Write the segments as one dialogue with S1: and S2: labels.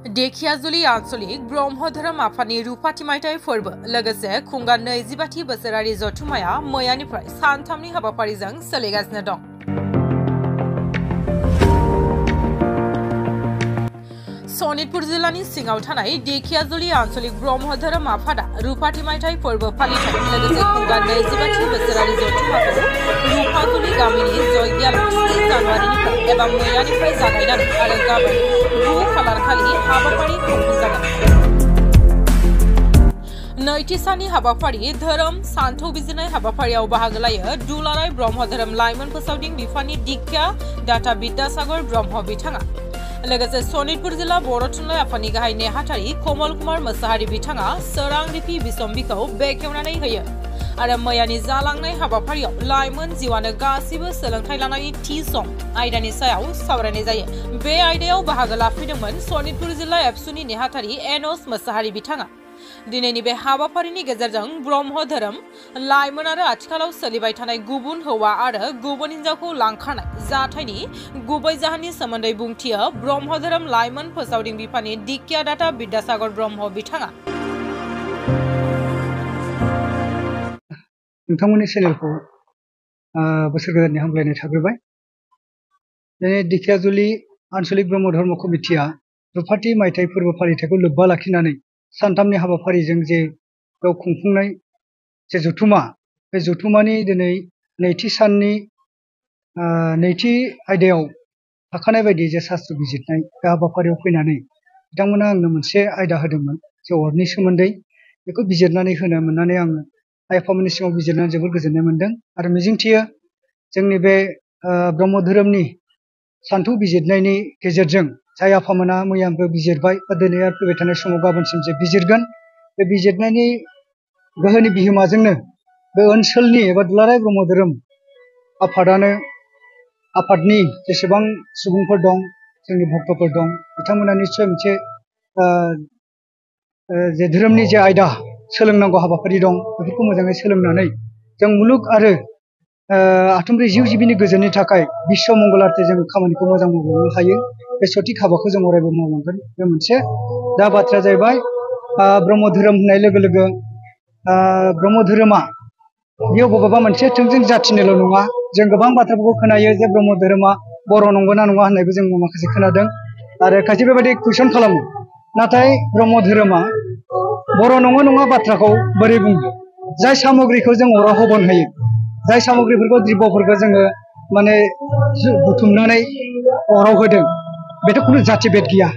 S1: धेकियाजुलि आन्चलिक ब्रह्म धोरोम आफादनि रुपाथि मायथाइ फोरबो लोगोसे खुंगा 25थि बोसोरारि जथुम्माया मैयानिफ्राय सानथामनि हाबाफारिजों सोलिगासिनो दं। सनितपुर जिल्लानि सिङाव थानाय धेकियाजुलि आन्चलिक ब्रह्म धोरोम आफादा रुपाथि मायथाइ फोरबो फालिथाय लोगोसे खुंगा 25थि बोसोरारि जथुम्माखौ रुपाजुलि गामिनि जयग्याल 3 जानुवारिनिफ्राय एबा मैयानिफ्राय जागायनानै आरो गाबोन 9 खालार खालि हाबाफारि खुंफुंजागोन। नैथि साननि हाबाफारि धोरोम सान्थौ बिजिरनाय हाबाफारियाव बाहागो लायो दुलाराय ब्रह्म धोरोम लाइमोन फोसावदिं बिफाननि दिक्षा दाता विद्यासागर ब्रह्म बिथाङा। लोगोसे सनितपुर जिल्ला बर' थुनलाइ आफादनि गाहाय नेहाथारि कमल कुमार मोसाहारि बिथाङा सोरां रिफि बिसम्बिखौ बेखेवनानै होयो आरो मैयानि जालांनाय हाबाफारियाव लाइमोन जिउआनो गासिबो सोलोंथाइ लानायनि थि सम आयदानि सायाव सावरायनाय जायो। बे आयदायाव बाहागो लाफैदोंमोन सनितपुर जिल्ला एबसुनि नेहाथारि एन'स मोसाहारि बिथाङा। दिनैनि बे हाबाफारिनि गेजेरजों ब्रह्म धोरोम लाइमोन आरो आथिखालाव सोलिबाय थानाय गुबुन हौवा आरो गुबुन हिनजावखौ लांखारनाय जाथायनि गुबै जाहोननि सोमोन्दै बुंथियो ब्रह्म धोरोम लाइमोन फोसावदिं बिफाननि दिक्षा दाता विद्यासागर ब्रह्म बिथाङा।
S2: नोंथांमोननि चेनेलखौ बोसोर गोदाननि हामलायनाय थाग्रोबाय। धेकियाजुलि आन्चलिक ब्रह्म धर्म कमिटिया रुपाथि मायथाइ फोरबो फालिथायखौ लोब्बा लाखिनानै सानथामनि हाबाफारिजों जे बेयाव खुंफुंनाय जे जथुम्मा बे जथुम्मानि दिनै नैथि साननि नैथि आयदायाव थाखानाय बायदि जे शास्त्र बिजिरनाय बे हाबाफारियाव फैनानै बिथांमोना आंनो मोनसे आयदा होदोंमोन जे अरनि सोमोन्दै बेखौ बिजिरनानै होनो मोननानै आङो आइ आफामोननि सिगाङाव बिजिरनानै जोबोर गोजोननाय मोनदों आरो मिजिंथियो जोंनि बे ब्रह्म धोरोमनि सान्थौ बिजिरनायनि गेजेरजों जाय आफामोना मैयाबो बिजिरबाय बा दिनै आरो फैबाय थानाय समाव गाबोनसिम जे बिजिरगोन बे बिजिरनायनि गोहोनि बिहोमाजोंनो बे ओनसोलनि एबा दुलाराय ब्रह्म धोरोम आफादनि जेसेबां सुबुंफोर दं जोंनि भक्तफोर दं बिथांमोना निस्सय मोनसे जे धोरोमनि जे आयदा सोलोंनांगौ हाबाफारि दं बेफोरखौ मोजाङै सोलोंनानै जों मुलुग आरो आथुमब्रै जिउ जिबिनि गोजोननि थाखाय बिश्व मंगलार्थे जों खामानिखौ मोजां मावलांनो हायो बे सथिक हाबाखौ जों अरायबो मावलांगोन। बे मोनसे दा बाथ्राया जाहैबाय ब्रह्म धोरोम होननाय लोगो लोगो ब्रह्म धोरोमा बेयाव बबेबा मोनसे थोंजों जाथिनिल' नङा। जों गोबां बाथ्राफोरखौ खोनायो जे ब्रह्म धोरोमा बर' नंगौना नङा होननायबो जों माखासे खोनादों आरो खायसे बेबायदि कुइसन खालामो। नाथाय ब्रह्म धोरोमा बर' नङा बाथ्राखौ बोरै बुङो? जाय सामग्रिखौ जों अराव हबन होयो, जाय सामग्रिफोरखौ द्रब्यफोरखौ जोङो माने बुथुमनानै अराव होदों बेथ' खुनु जाथि भेद गैया।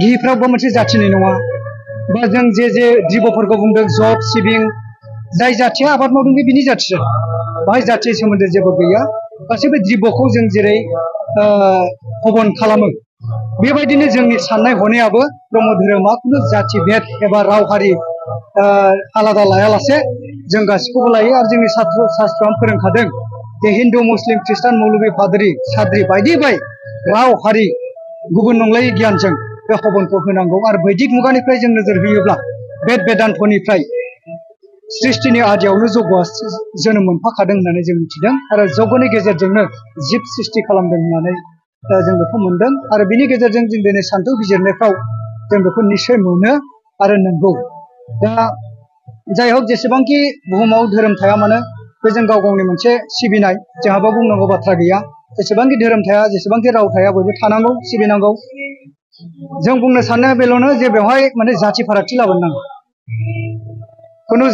S2: घिफ्रावबो मोनसे जाथिनि नङा बा जों जे द्रब्यफोरखौ बुंदों जब सिबिं जाय जाथिया आबाद मावदों बे बिनि जाथिया बाहाय जाथिनि सोमोन्दो जेबो गैया। गासैबो द्रब्यखौ जों जेरै हबन खालामो बेबायदिनो जोंनि साननाय हनायाबो ब्रह्म धोरोमा खुनु जाथि भेद एबा राव हारि आलादा लायालासे जों गासैखौबो लायो आरो जोंनि शास्त्रआनो फोरोंखादों जे हिन्दु मुस्लिम ख्रिस्टान मौलबि पाद्रि साद्रि बायदि राव हारि गुबुन नंलायै गियानजों बे हबनखौ होनांगौ आरो बैदिक मुगानिफ्राय जों नोजोर होयोब्ला बेदान्तनिफ्राय सृष्टिनि आदियावनो जगआ जोनोम मोनफाखादों होननानै जों मिथिदों आरो जगनि गेजेरजोंनो जिब सृष्टि खालामदों होननानै जों बेखौ मोनदों आरो बिनि गेजेरजों जों दिनै सान्थौ बिजिरनायफ्राव जों बेखौ निस्सय मोनो आरो नंगौ। दा जाय हक जेसेबांखि बुहुमाव धोरोम थाया मानो बे जों गाव गावनि मोनसे सिबिनाय जोंहाबो बुंनांगौ बाथ्रा गैया। जेसेबांखि धोरोम थाया जेसेबांखि राव थाया बयबो थानांगौ सिबिनांगौ। जों बुंनो सानो बेल'नो जे बेवहाय माने जाथि फारागथि लाबोनो नाङा। खुनु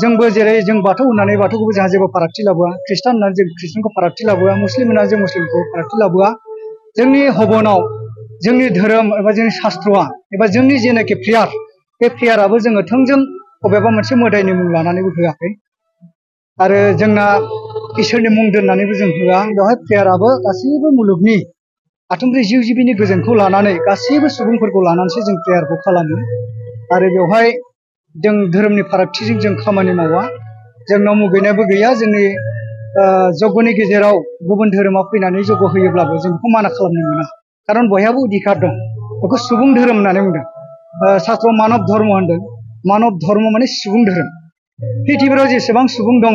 S2: जोंबो जेरै जों बाथौ होननानै बाथौखौबो जोंहा जेबो फारागथि लाबोआ, ख्रिस्टान होननानै जों ख्रिस्टानखौ फारागथि लाबोआ, मुस्लिम होननानै जों मुस्लिमखौ फारागथि लाबोआ। जोंनि हबनाव जोंनि धोरोम एबा जोंनि शास्त्रआ एबा जोंनि जेनाखि प्रेयार बे प्रेयाराबो जोङो थोंजों बबेबा मोनसे मोदायनि मुं लानानैबो होआखै आरो जोंना इसोरनि मुं दोननानैबो जों होआ। बेवहाय प्रेयाराबो गासैबो मुलुगनि आथुमब्रै जिउ जिबिनि गोजोनखौ लानानै गासैबो सुबुंफोरखौ लानानैसो जों प्रेयारखौ खालामो आरो बेवहाय जों धोरोमनि फारागथिजों जों खामानि मावा। जोंनाव मुगैनायबो गैया। जोंनि जगनि गेजेराव गुबुन धोरोमा फैनानै जग होयोब्लाबो जों बेखौ माना खालामनो मोना, खारन बयहाबो अधिकार दं। बेखौ सुबुं धोरोम होननानै बुंदों। शास्त्रआव मानब धर्म होनदों। मानब धर्म माने सुबुं धोरोम। पृथिबीयाव जेसेबां सुबुं दङ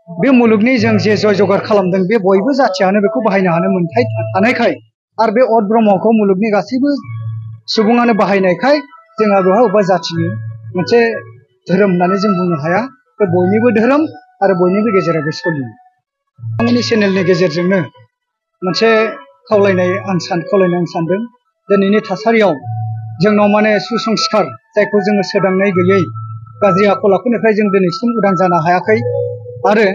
S2: बे मुलुगनि जों जे जय जगार खालामदों बे बयबो जाथियानो बेखौ बाहायनो हानो मोन्थाय थानायखाय आरो बे अद ब्रह्मखौ मुलुगनि गासैबो सुबुङानो बाहायनायखाय जोंहा बेवहाय अबेबा जाथिनि मोनसे धोरोम होननानै जों बुंनो हाया। बे बयनिबो धोरोम आरो बयनिबो गेजेराव बे सोलियो। आंनि चेनेलनि गेजेरजोंनो मोनसे खावलायनाय आं सानदों। दिनैनि थासारियाव जोंनाव माने सुसंस्कार जायखौ जोङो सोदांनाय गैयै गाज्रि आखल आखुनिफ्राय जों दिनैसिम उदां जानो हायाखै। आरो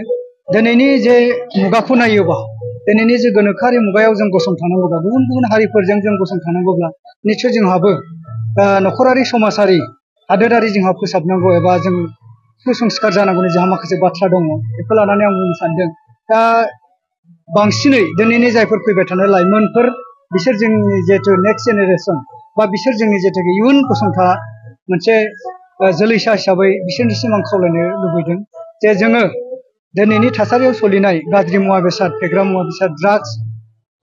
S2: दिनैनि जे मुगाखौ नायोबा दिनैनि जे गोनोखोआरि मुगायाव जों गसंथानांगौब्ला गुबुन गुबुन हारिफोरजों जों गसंथानांगौब्ला निश्चय जोंहाबो नखरारि समाजारि हादोरारि जोंहा फोसाबनांगौ एबा जों सुसंस्कार जानांगौनि जोंहा माखासे बाथ्रा दङ। बेखौ लानानै आं बुंनो सानदों। दा बांसिनै दिनैनि जायफोर फैबाय थानाय लाइमोनफोर बिसोर जोंनि जिहेतु नेक्स्ट जेनेरेसन बा बिसोर जोंनि जिहेतु इयुन गसंथा मोनसे जोलैसा हिसाबै बिसोरनिसिम आं खावलायनो लुबैदों जे जोङो दिनैनि थासारियाव सोलिनाय गाज्रि मुवा बेसाद फेग्रा मुवा बेसाद ड्राग्स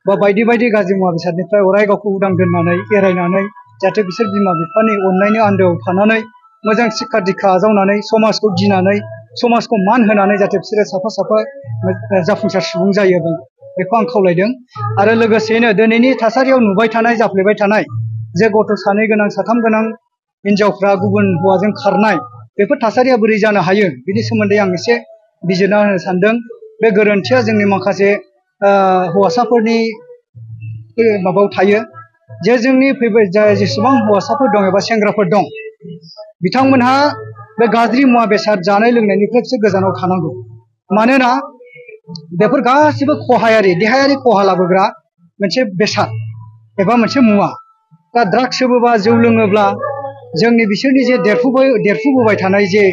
S2: बा बायदि बायदि गाज्रि मुवा बेसादनिफ्राय अराय गावखौ उदां दोननानै एरायनानै जाहाथे बिसोर बिमा बिफानि अननायनि आन्दोआव थानानै मोजां शिक्षा दीक्षा आजावनानै समाजखौ गिनानै समाजखौ मान होनानै जाहाथे बिसोरो साफा साफा जाफुंसार सुबुं जायो बेखौ आं खावलायदों। आरो लोगोसेयैनो दिनैनि थासारियाव नुबाय थानाय जाफ्लेबाय थानाय जे गथ' 2 गोनां 3 गोनां हिनजावफ्रा गुबुन हौवाजों खारनाय बेफोर थासारिया बोरै जानो हायो बिनि सोमोन्दै आं एसे बिजिरना होनो सानदों। बे गोरोन्थिया जोंनि माखासे हौवासाफोरनि माबायाव थायो जे जोंनि फैबाय जेसेबां हौवासाफोर दं एबा सेंग्राफोर दं बिथांमोनहा बे गाज्रि मुवा बेसाद जानाय लोंनायनिफ्रायसो गोजानाव थानांगौ। मानोना बेफोर गासिबो खहायारि देहायारि खहा लाबोग्रा मोनसे बेसाद एबा मोनसे मुवा। दा ड्राग्स सोबोबा जौ लोङोब्ला जोंनि बिसोरनि जे देरफुबोबाय थानाय जे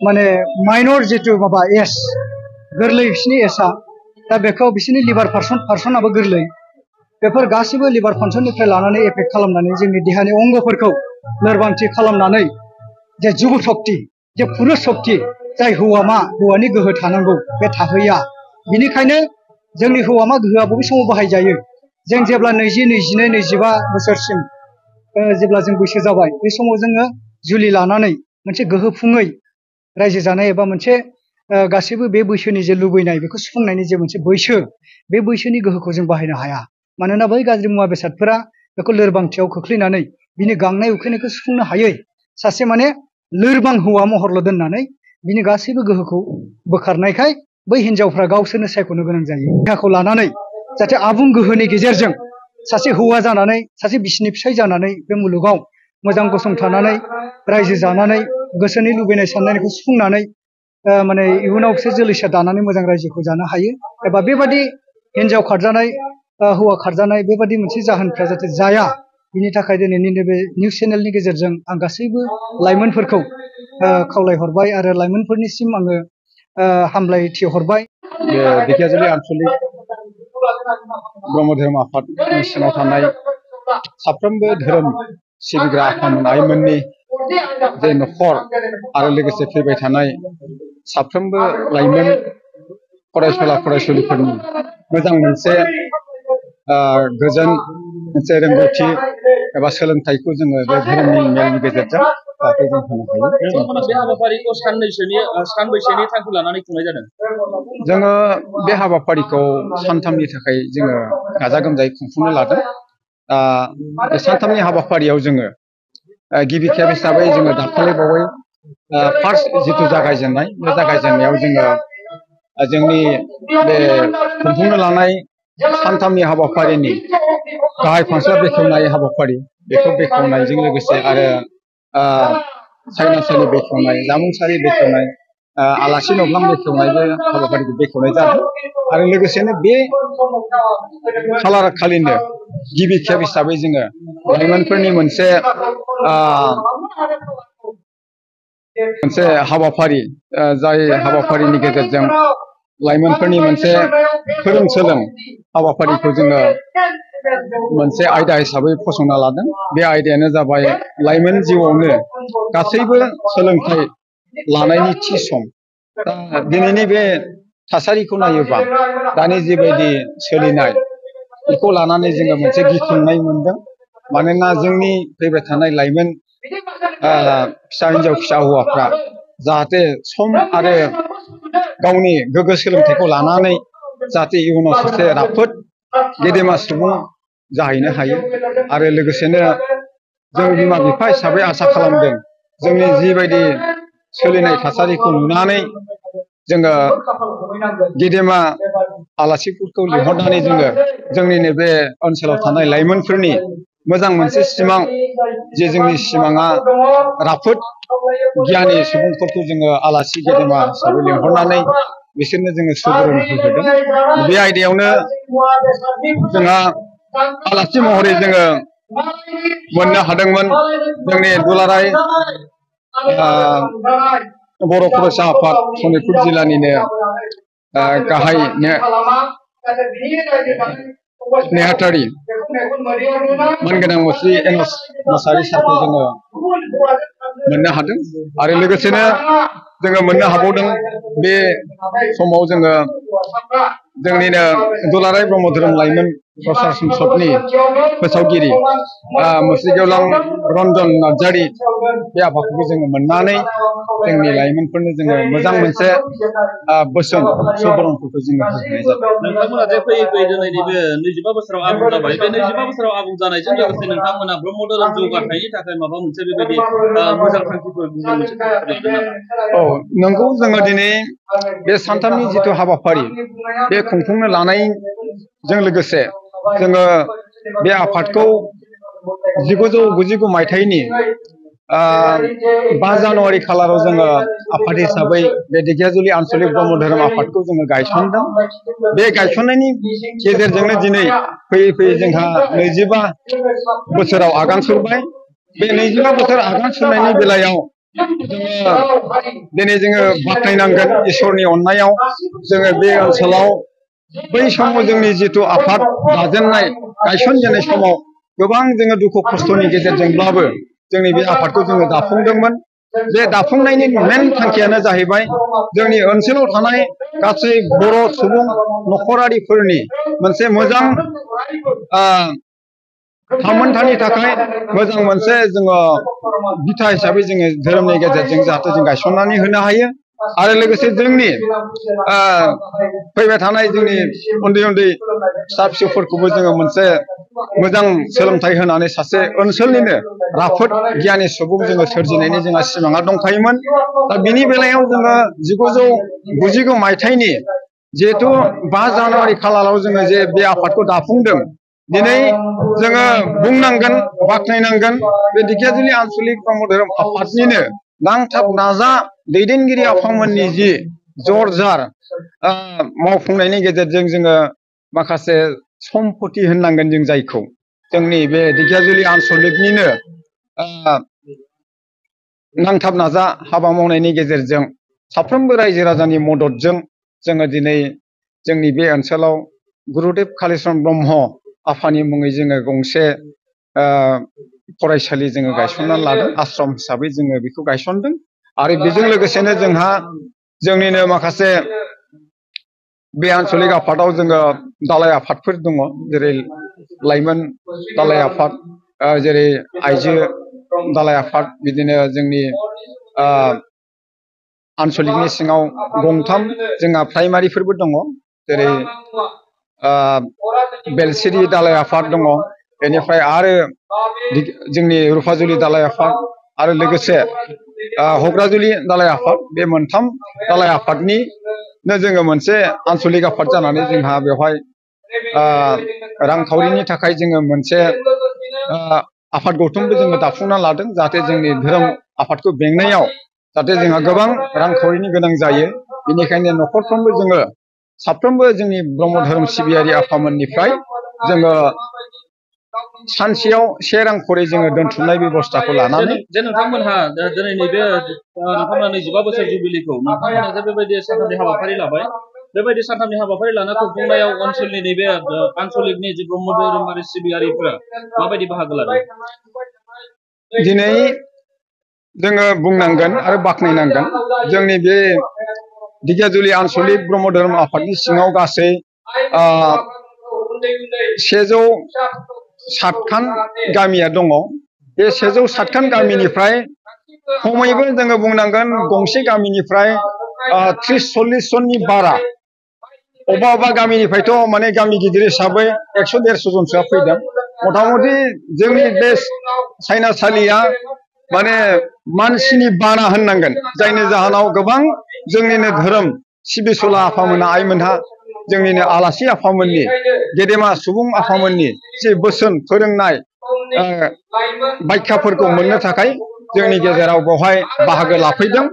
S2: माने माइनर जिथु माबा एज गोरलै बिसोरनि एजआ दा बेखौ बिसोरनि लिभार फांसनाबो गोरलै बेफोर गासिबो लिभार फांसननिफ्राय लानानै एफेक्ट खालामनानै जोंनि देहानि अंगफोरखौ लोरबांथि खालामनानै जे जुब सक्ति जे पुरुष सक्ति जाय हौवानि गोहो थानांगौ बे थाहैया। बिनिखायनो जोंनि हौवामा गोहोआ बबे समाव बाहायजायो जों जेब्ला 20, 22, 25 बोसोरसिम जेब्ला जों बैसो जाबाय बे समाव जोङो जुलि लानानै मोनसे गोहोफुङै रायजो जानाय एबा मोनसे गासैबो बे बैसोनि जे लुबैनाय बेखौ सुफुंनायनि जे मोनसे बैसो बे बैसोनि गोहोखौ जों बाहायनो हाया। मानोना बै गाज्रि मुवा बेसादफोरा बेखौ लोरबांथियाव खोख्लैनानै बिनि गांनाय उखैनायखौ सुफुंनो हायै सासे माने लोरबां हौवा महरल' दोननानै बिनि गासैबो गोहोखौ बोखारनायखाय बै हिनजावफ्रा गावसोरनो सायख'नो गोनां जायो। देहाखौ लानानै जाहाथे आबुं गोहोनि गेजेरजों सासे हौवा जानानै सासे बिसिनि फिसाय जानानै बे मुलुगाव मोजां गसंथानानै रायजो जानानै गोसोनि लुबैनाय साननायखौ सुफुंनानै माने इयुनाव बिसोर जोलैसा दानानै मोजां रायजोखौ जानो हायो। एबा बेबादि हिनजाव खारजानाय हौवा खारजानाय बेबादि मोनसे जाहोनफ्रा जाहाथे जाया बिनि थाखाय दिनैनि नैबे निउस चेनेलनि गेजेरजों आं गासैबो लाइमोनफोरखौ खावलायहरबाय आरो लाइमोनफोरनिसिम आङो हामलायथि हरबाय।
S3: ढेकियाजुलि आनसलिक ब्रह्म धोरोम आफादनि सिङाव थानाय साफ्रोमबो धोरोम सिबिग्रा आफामोन आइमोननि जे नखर आरो लोगोसे फैबाय थानाय साफ्रोमबो लाइमोन फरायसुला फरायसुलिफोरनि मोजां मोनसे गोजोन मोनसे रोंगौथि एबा सोलोंथाइखौ जोङो बे धोरोमनि मेलनि गेजेरजों जाहाथे जों होनो हायो।
S4: बे हाबाफारिखौ सानबैसेनि थांखि लानानै खुंनाय जादों?
S3: जोङो बे हाबाफारिखौ सानथामनि थाखाय जोङो गाजा गोमजायै खुंफुंनो लादों। बे सानथामनि हाबाफारियाव जोङो गिबि खेब हिसाबै जोङो दाखालि बावै फार्स्ट जिथु जागायजेननाय बे जागायजेननायाव जोङो जोंनि बे खुंफुंनो लानाय सानथामनि हाबाफारिनि गाहाय फांसन बेखेवनाय हाबाफारि बेखौ बेखेवनायजों लोगोसे आरो सायनासालि बेखेवनाय जामुंसालि बेखेवनाय आलासि न'ब्लां बेखेवनायबो हाबाफारिखौ बेखेवनाय जादों। आरो लोगोसेनो बे खालार खालिनो गिबि खेब हिसाबै जोङो लाइमोनफोरनि मोनसे हाबाफारि जाय हाबाफारिनि गेजेरजों लाइमोनफोरनि मोनसे फोरोंसोलों हाबाफारिखौ जोङो मोनसे आयदा हिसाबै फसंना लादों। बे आयदायानो जाबाय लाइमोन जिउआवनो गासैबो सोलोंथाइ लानायनि थि सम। दा दिनैनि बे थासारिखौ नायोबा दानि जिबायदि सोलिनाय बेखौ लानानै जोङो मोनसे गिखांनाय मोनदों। मानोना जोंनि फैबाय थानाय लाइमोन फिसा हिनजाव फिसा हौवाफ्रा जाहाथे सम आरो गावनि गोग्गो सोलोंथाइखौ लानानै जाहाथे इयुनाव सासे राफोद गेदेमा सुबुं जाहैनो हायो। आरो लोगोसेनो जों बिमा बिफा हिसाबै आसा खालामदों जोंनि जिबायदि सोलिनाय थासारिखौ नुनानै जोङो गेदेमा आलासिफोरखौ लिंहरनानै जोङो जोंनि नैबे ओनसोलाव थानाय लाइमोनफोरनि मोजां मोनसे सिमां जे जोंनि सिमाङा राफोद गियानि सुबुंफोरखौ जोङो आलासि गेदेमा हिसाबै लिंहरनानै बिसोरनो जोङो सुबुरुन होहोदों बे आयदायावनो जोंहा आलासि महरै जोङो मोननो हादोंमोन जोंनि दुलाराय बर' फरायसा आफाद सनितपुर जिल्लानिनो गाहाय नेहाथारि मानगोनां मुस्रि एनस मोसाहारि सारखौ जोङो मोननो हादों आरो लोगोसेनो जोङो मोननो हाबावदों बे समाव जोङो जोंनिनो दुलाराय ब्रह्म धोरोम लाइमोन प्रसार संसदनि फोसावगिरि मुस्रि गेवलां रन्जन नार्जारि बे आफादखौबो जोङो मोननानै जोंनि लाइमोनफोरनो जोङो मोजां मोनसे बोसोन सुबुरुनफोरखौ जोङो होनाय जादों।
S4: नोंथांमोना जे फैयै फैयै दिनैनि बे 25 बोसोराव आबुं जाबाय बे 25 बोसोराव आबुं जानायजों लोगोसे नोंथांमोना ब्रह्म धोरोम जौगाथायनि थाखाय माबा मोनसे बेबायदि मोजां थांखिफोर गुबुन मोनसे थांखिफोर लादों नामा?
S3: औ नंगौ जोङो दिनै बे सानथामनि जिथु हाबाफारि बे खुंफुंनो लानायजों लोगोसे जोङो बे आफादखौ 1999 मायथाइनि 5 जानुवारि खालाराव जोङो आफाद हिसाबै बे दिगियाजुलि आन्चलिक ब्रह्म धोरोम आफादखौ जोङो गायसनदों बे गायसननायनि गेजेरजोंनो दिनै फैयै फैयै जोंहा 25 बोसोराव आगान सुरबाय बे 25 बोसोर आगान सुरनायनि बेलायाव जोङो दिनै जोङो बाख्नायनांगोन इसोरनि अननायाव जोङो बे ओनसोलाव बै समाव जोंनि जिथु आफाद दाजेननाय गायसनजेननाय समाव गोबां जोङो दुखु खस्थ'नि गेजेरजोंब्लाबो जोंनि बे आफादखौ जोङो दाफुंदोंमोन बे दाफुंनायनि मेन थांखियानो जाहैबाय जोंनि ओनसोलाव थानाय गासै बर' सुबुं नखरारिफोरनि मोनसे मोजां थामोनथानि थाखाय मोजां मोनसे जोङो बिथा हिसाबै जोङो धोरोमनि गेजेरजों जाहाथे जों गायसननानै होनो हायो आरो लोगोसे जोंनि फैबाय थानाय जोंनि उन्दै उन्दै फिसा फिसौफोरखौबो जोङो मोनसे मोजां सोलोंथाइ होनानै सासे ओनसोलनिनो राफोद गियानि सुबुं जोङो सोरजिनायनि जोंहा सिमाङा दंखायोमोन दा बिनि बेलायाव जोङो 1999 मायथाइनि जिहेतु 5 जानुवारि खालाराव जोङो जे बे आफादखौ दाफुंदों दिनै जोङो बुंनांगोन बाख्नायनांगोन बे दिगियाजुलि आन्चलिक ब्रह्म धोरोम आफादनिनो नांथाब नाजा दैदेनगिरि आफामोननि जि जरजार मावफुंनायनि गेजेरजों जोङो माखासे सम्पति होननांगोन जों जायखौ जोंनि बे दिगियाजुलि आन्चलिकनिनो नांथाब नाजा हाबा मावनायनि गेजेरजों साफ्रोमबो रायजो राजानि मददजों जोङो दिनै जोंनि बे ओनसोलाव गुरुदेब कालिचरण ब्रह्म आफानि मुङै जोङो गंसे फरायसालि जोङो गायसननानै लादों आश्रम हिसाबै जोङो बेखौ गायसनदों आरो बेजों लोगोसेनो जोंहा जोंनिनो माखासे बे आन्चलिक आफादाव जोङो दालाय आफादफोर दङ जेरै लाइमोन दालाय आफाद जेरै आइजो दालाय आफाद बिदिनो जोंनि आन्चलिकनि सिङाव गंथाम जोंहा प्राइमारिफोरबो दङ जेरै बेलसिरि दालाय आफाद दङ बेनिफ्राय आरो जोंनि रुफाजुलि दालाय आफाद आरो लोगोसे हग्राजुलि दालाय आफाद बे मोनथाम दालाय आफादनिनो जोङो मोनसे आन्चलिक आफाद जानानै जोंहा बेवहाय रांखावरिनि थाखाय जोङो मोनसे आफाद गौथुमबो जोङो दाफुंना लादों जाहाथे जोंनि धोरोम आफादखौ बेंनायाव जाहाथे जोंहा गोबां रांखावरिनि गोनां जायो बेनिखायनो न'खरफ्रोमबो जोङो साफ्रोमबो जोंनि ब्रह्म धोरोम सिबियारि आफामोननिफ्राय जोङो सानसेयाव 1 रां खरै जोङो दोनथुमनाय बेबस्थाखौ लानानै
S4: जे नोंथांमोनहा दिनैनि बे नोंथांमोना 25 बोसोर जुबिलिखौ नोंथांमोना जे बेबायदि सानथामनि हाबाफारि लाबाय बेबायदि सानथामनि हाबाफारि लाना खुंफुंनायाव ओनसोलनि नैबे आन्चलिकनि जे ब्रह्म धोरोमारि सिबियारिफोरा माबायदि बाहागो लादों?
S3: दिनै जोङो बुंनांगोन आरो बाख्नायनांगोन जोंनि बे दिगियाजुलि आन्चलिक ब्रह्म धोरोम आफादनि सिङाव गासै 107खान गामिया दङ बे 107खान गामिनिफ्राय खमैबो जोङो बुंनांगोन गंसे गामिनिफ्राय 30-40 जननि बारा अबा गामिनिफ्रायथ' माने गामि गिदिर हिसाबै 100-150 जनसोआ फैदों मथा-मथि जोंनि बे साइनासालिया माने मानसिनि बाना होननांगोन जायनि जाहोनाव गोबां जोंनिनो धोरोम सिबिसुला आफामोना आइमोनहा जोंनिनो आलासि आफामोननि गेदेमा सुबुं आफामोननि जे बोसोन फोरोंनाय बाथ्राफोरखौ मोननो थाखाय जोंनि गेजेराव बेवहाय बाहागो लाफैदों।